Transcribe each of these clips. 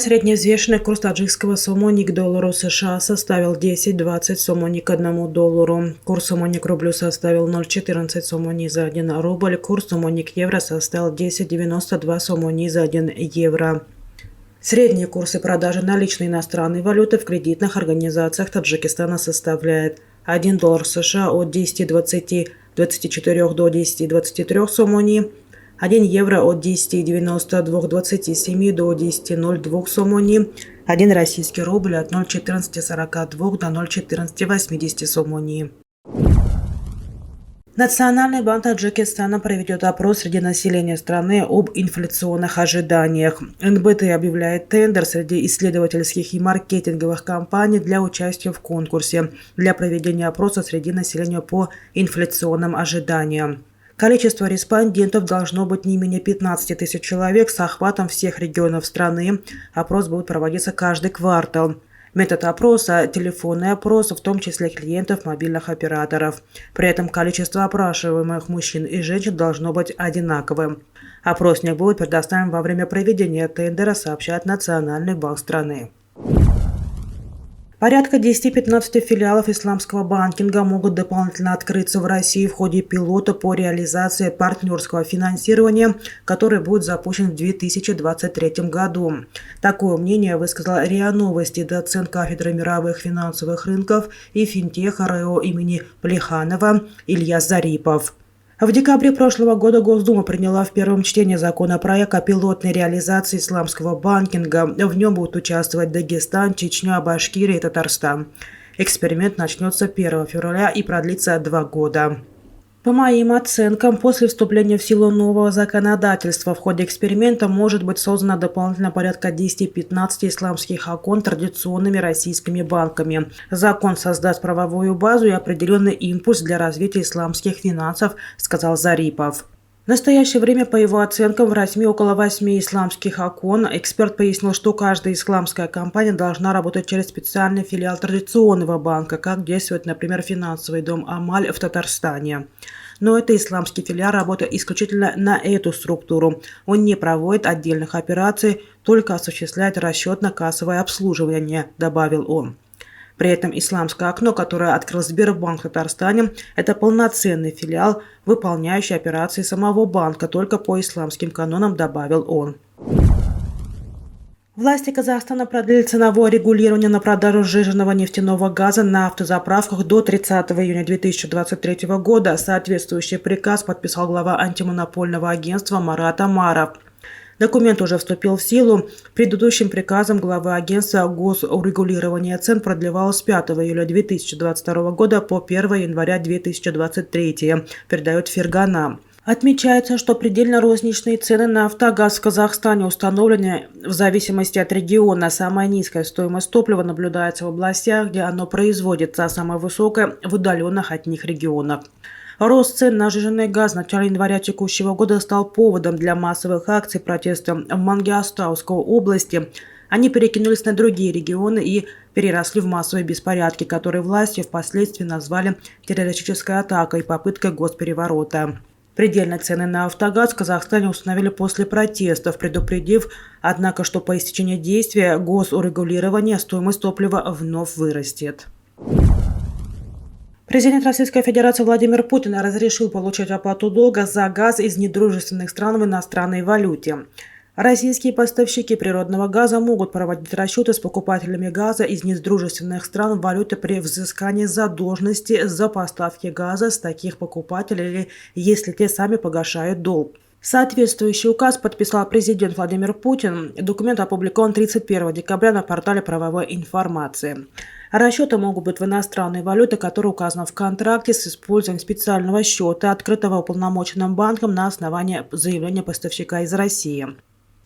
средневзвешенный курс таджикского сомони к доллару США составил 10,20 сомони к $1. Курс сомони к рублю составил 0,14 сомони за 1 рубль. Курс сомони к евро составил 10,92 сомони за 1 евро. Средние курсы продажи наличной иностранной валюты в кредитных организациях Таджикистана составляет 1 доллар США от 10,24 до 10,23 сомони, 1 евро от 10,92-27 до 10,02 сомони, 1 российский рубль от 0,1442 до 0,1480 сомони. Национальный банк Таджикистана проведет опрос среди населения страны об инфляционных ожиданиях. НБТ объявляет тендер среди исследовательских и маркетинговых компаний для участия в конкурсе для проведения опроса среди населения по инфляционным ожиданиям. Количество респондентов должно быть не менее 15 тысяч человек с охватом всех регионов страны. Опрос будет проводиться каждый квартал. Метод опроса – телефонный опрос, в том числе клиентов мобильных операторов. При этом количество опрашиваемых мужчин и женщин должно быть одинаковым. Опросник будет предоставлен во время проведения тендера, сообщает Национальный банк страны. Порядка 10-15 филиалов исламского банкинга могут дополнительно открыться в России в ходе пилота по реализации партнерского финансирования, который будет запущен в 2023 году. Такое мнение высказал РИА Новости доцент кафедры мировых финансовых рынков и финтеха РЭО имени Плеханова Илья Зарипов. В декабре прошлого года Госдума приняла в первом чтении законопроект о пилотной реализации исламского банкинга. В нем будут участвовать Дагестан, Чечня, Башкирия и Татарстан. Эксперимент начнется 1 февраля и продлится 2 года. По моим оценкам, после вступления в силу нового законодательства в ходе эксперимента может быть создано дополнительно порядка 10-15 исламских окон традиционными российскими банками. Закон создаст правовую базу и определенный импульс для развития исламских финансов, сказал Зарипов. В настоящее время, по его оценкам, в России около 8 исламских окон. Эксперт пояснил, что каждая исламская компания должна работать через специальный филиал традиционного банка, как действует, например, финансовый дом «Амаль» в Татарстане. Но это исламский филиал работает исключительно на эту структуру. Он не проводит отдельных операций, только осуществляет расчетно-кассовое обслуживание, добавил он. При этом исламское окно, которое открыл Сбербанк в Татарстане, это полноценный филиал, выполняющий операции самого банка, только по исламским канонам, добавил он. Власти Казахстана продлили ценовое регулирование на продажу сжиженного нефтяного газа на автозаправках до 30 июня 2023 года. Соответствующий приказ подписал глава антимонопольного агентства Марат Амаров. Документ уже вступил в силу. Предыдущим приказом главы агентства госрегулирования цен продлевалось с 5 июля 2022 года по 1 января 2023, передает Фергана. Отмечается, что предельно-розничные цены на автогаз в Казахстане установлены в зависимости от региона. Самая низкая стоимость топлива наблюдается в областях, где оно производится, а самая высокая – в удаленных от них регионах. Рост цен на сжиженный газ в начале января текущего года стал поводом для массовых акций протеста в Мангистауской области. Они перекинулись на другие регионы и переросли в массовые беспорядки, которые власти впоследствии назвали террористической атакой и попыткой госпереворота. Предельные цены на автогаз в Казахстане установили после протестов, предупредив, однако, что по истечении действия госурегулирования стоимость топлива вновь вырастет. Президент Российской Федерации Владимир Путин разрешил получать оплату долга за газ из недружественных стран в иностранной валюте. Российские поставщики природного газа могут проводить расчеты с покупателями газа из недружественных стран в валюте при взыскании задолженности за поставки газа с таких покупателей или если те сами погашают долг. Соответствующий указ подписал президент Владимир Путин. Документ опубликован 31 декабря на портале правовой информации. Расчеты могут быть в иностранной валюте, которая указана в контракте с использованием специального счета, открытого уполномоченным банком на основании заявления поставщика из России.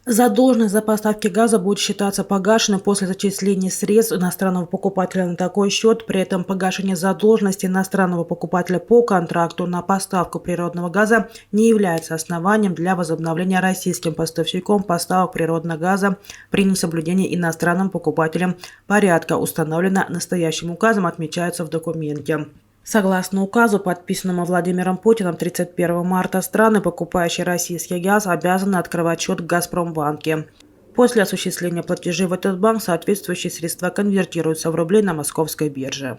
Задолженность за поставки газа будет считаться погашенной после зачисления средств иностранного покупателя на такой счет. При этом погашение задолженности иностранного покупателя по контракту на поставку природного газа не является основанием для возобновления российским поставщиком поставок природного газа при несоблюдении иностранным покупателем порядка, установленного настоящим указом, отмечается в документе. Согласно указу, подписанному Владимиром Путиным 31 марта, страны, покупающие российский газ, обязаны открывать счет в Газпромбанке. После осуществления платежей в этот банк соответствующие средства конвертируются в рубли на московской бирже.